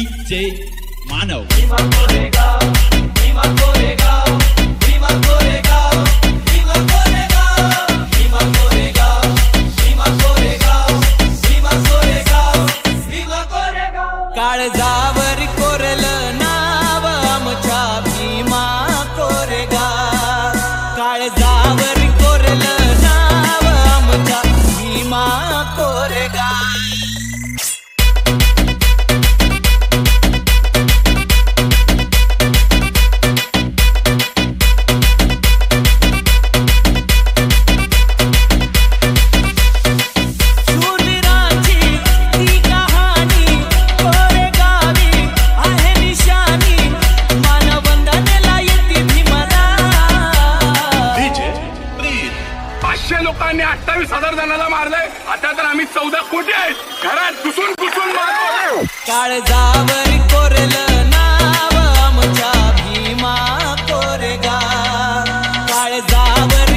DJ मानव काळजावर कोरलं नाव आमच्या भीमा कोरेगाव काळजावर कोरलं नाव आमच्या भीमा कोरेगाव लोकांनी 28,000 जणांना मारलंय. आता तर आम्ही 14 कोटी आहेत. घरात घुसून मारतो. काळजावर कोरलं